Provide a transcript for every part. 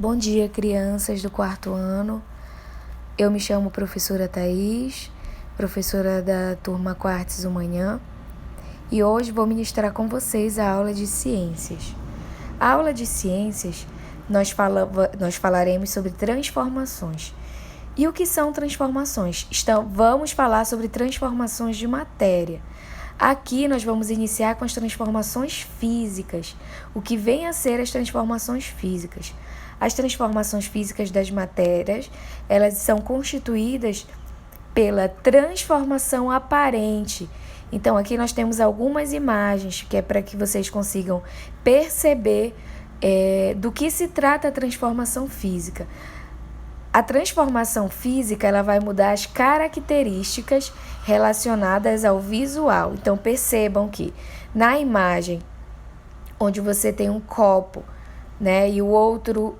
Bom dia, crianças do quarto ano. Eu me chamo professora Thaís, professora da turma Quartzo Manhã, e hoje vou ministrar com vocês a aula de ciências. A aula de ciências, nós falaremos sobre transformações. E o que são transformações? Vamos falar sobre transformações de matéria. Aqui nós vamos iniciar com as transformações físicas. O que vem a ser as transformações físicas? As transformações físicas das matérias, elas são constituídas pela transformação aparente. Então, aqui nós temos algumas imagens, que é para que vocês consigam perceber do que se trata a transformação física. A transformação física, ela vai mudar as características relacionadas ao visual. Então, percebam que na imagem, onde você tem um copo, né, e o outro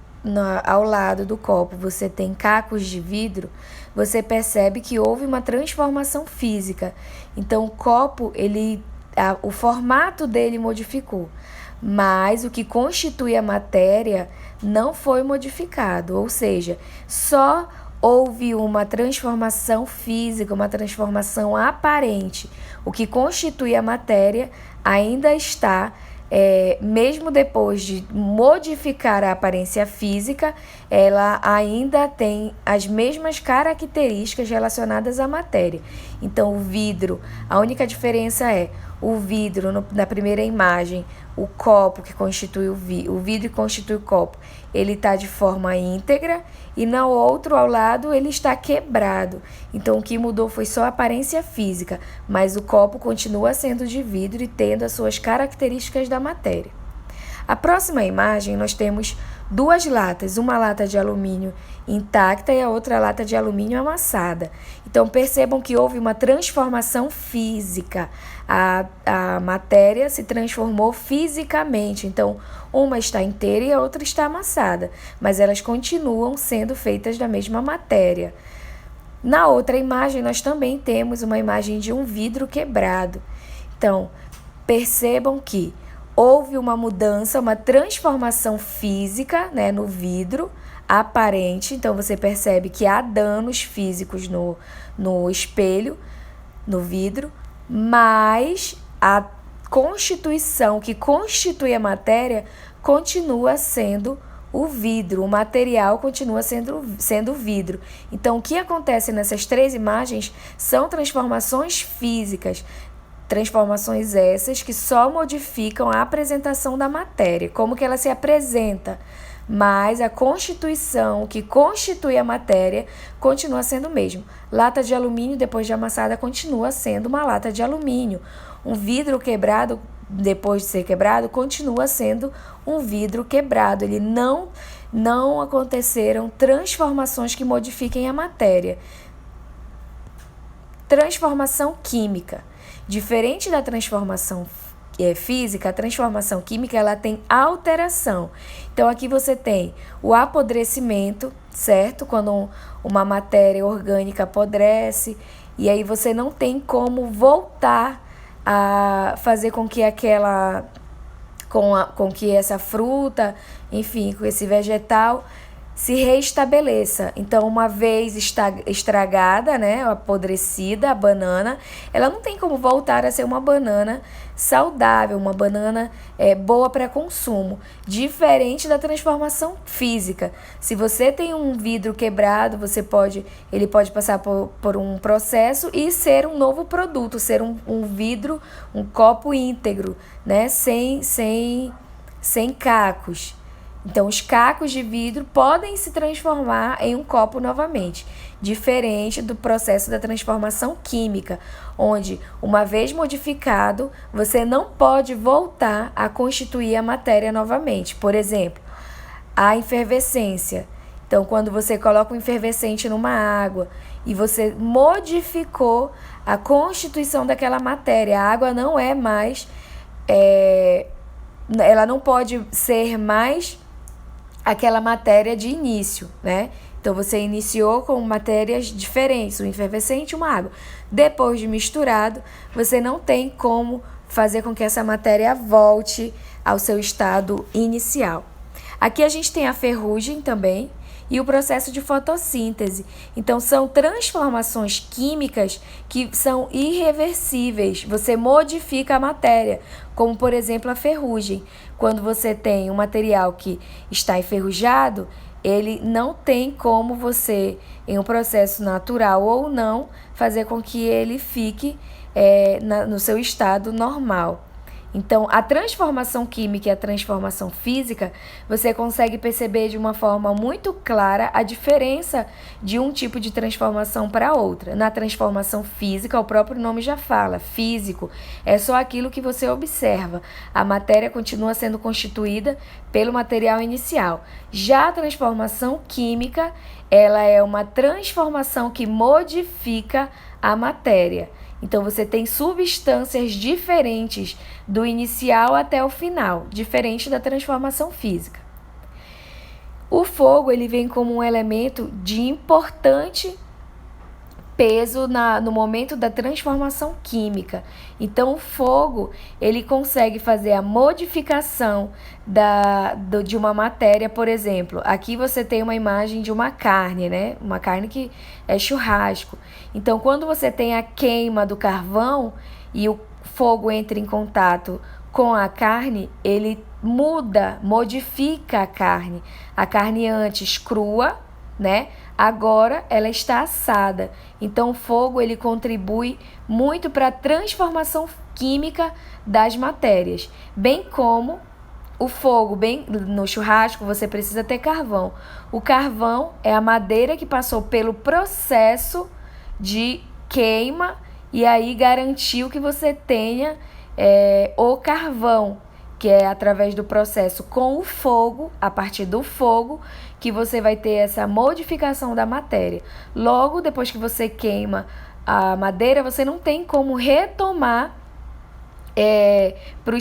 ao lado do copo você tem cacos de vidro, você percebe que houve uma transformação física. Então, o copo, o formato dele modificou, mas o que constitui a matéria não foi modificado, ou seja, só houve uma transformação física, uma transformação aparente. O que constitui a matéria ainda está, mesmo depois de modificar a aparência física, ela ainda tem as mesmas características relacionadas à matéria. Então, o vidro, a única diferença é o vidro, na primeira imagem, o copo que constitui o vidro que constitui o copo, ele está de forma íntegra, e no outro, ao lado, ele está quebrado. Então, o que mudou foi só a aparência física, mas o copo continua sendo de vidro e tendo as suas características da matéria. A próxima imagem, nós temos duas latas, uma lata de alumínio intacta e a outra lata de alumínio amassada. Então, percebam que houve uma transformação física. A matéria se transformou fisicamente. Então, uma está inteira e a outra está amassada, mas elas continuam sendo feitas da mesma matéria. Na outra imagem, nós também temos uma imagem de um vidro quebrado. Então, percebam que houve uma mudança, uma transformação física, né, no vidro aparente. Então, você percebe que há danos físicos no espelho, no vidro, mas a constituição que constitui a matéria continua sendo o vidro, o material continua sendo vidro. Então, o que acontece nessas três imagens são transformações físicas. Transformações essas que só modificam a apresentação da matéria, como que ela se apresenta, mas a constituição, que constitui a matéria, continua sendo o mesmo. Lata de alumínio, depois de amassada, continua sendo uma lata de alumínio. Um vidro quebrado, depois de ser quebrado, continua sendo um vidro quebrado. Ele não aconteceram transformações que modifiquem a matéria. Transformação química. Diferente da transformação física, a transformação química, ela tem alteração. Então, aqui você tem o apodrecimento, certo? Quando uma matéria orgânica apodrece, e aí você não tem como voltar a fazer com que com que essa fruta, enfim, com esse vegetal se reestabeleça. Então, uma vez estragada, né, apodrecida, a banana, ela não tem como voltar a ser uma banana saudável, uma banana boa para consumo, diferente da transformação física. Se você tem um vidro quebrado, ele pode passar por um processo e ser um novo produto, ser um vidro, um copo íntegro, né, sem cacos. Então, os cacos de vidro podem se transformar em um copo novamente, diferente do processo da transformação química, onde, uma vez modificado, você não pode voltar a constituir a matéria novamente. Por exemplo, a efervescência. Então, quando você coloca um efervescente numa água e você modificou a constituição daquela matéria, a água não é mais, ela não pode ser mais aquela matéria de início, né? Então, você iniciou com matérias diferentes, um efervescente e uma água. Depois de misturado, você não tem como fazer com que essa matéria volte ao seu estado inicial. Aqui a gente tem a ferrugem também e o processo de fotossíntese. Então, são transformações químicas que são irreversíveis. Você modifica a matéria, como, por exemplo, a ferrugem. Quando você tem um material que está enferrujado, ele não tem como você, em um processo natural ou não, fazer com que ele fique no seu estado normal. Então, a transformação química e a transformação física, você consegue perceber de uma forma muito clara a diferença de um tipo de transformação para outra. Na transformação física, o próprio nome já fala, físico, é só aquilo que você observa. A matéria continua sendo constituída pelo material inicial. Já a transformação química, ela é uma transformação que modifica a matéria. Então, você tem substâncias diferentes do inicial até o final, diferente da transformação física. O fogo, ele vem como um elemento de importante peso no momento da transformação química. Então, o fogo, ele consegue fazer a modificação de uma matéria, por exemplo. Aqui você tem uma imagem de uma carne, né? Uma carne que é churrasco. Então, quando você tem a queima do carvão e o fogo entra em contato com a carne, ele modifica a carne. A carne antes crua, né? Agora ela está assada. Então o fogo, ele contribui muito para a transformação química das matérias, bem como o fogo, bem no churrasco você precisa ter carvão. O carvão é a madeira que passou pelo processo de queima e aí garantiu que você tenha o carvão, que é através do processo com o fogo, a partir do fogo, que você vai ter essa modificação da matéria. Logo, depois que você queima a madeira, você não tem como retomar para o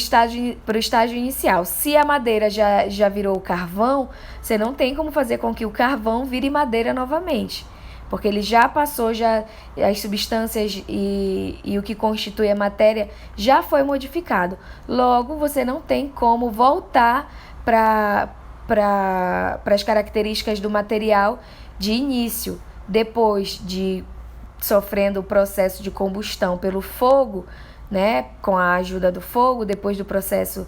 estágio inicial. Se a madeira já virou carvão, você não tem como fazer com que o carvão vire madeira novamente, porque ele já passou, as substâncias e o que constitui a matéria já foi modificado. Logo, você não tem como voltar para as características do material de início, depois de sofrendo o processo de combustão pelo fogo, né, com a ajuda do fogo, depois do processo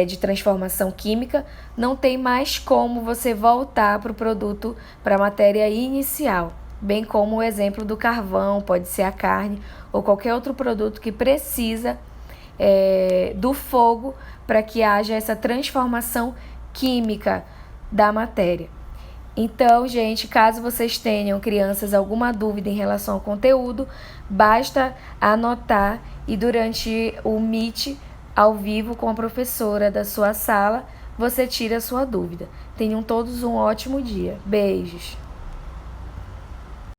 de transformação química, não tem mais como você voltar para o produto, para a matéria inicial. Bem como o exemplo do carvão, pode ser a carne ou qualquer outro produto que precisa do fogo para que haja essa transformação química da matéria. Então, gente, caso vocês tenham, crianças, alguma dúvida em relação ao conteúdo, basta anotar e durante o Meet ao vivo com a professora da sua sala, você tira a sua dúvida. Tenham todos um ótimo dia. Beijos!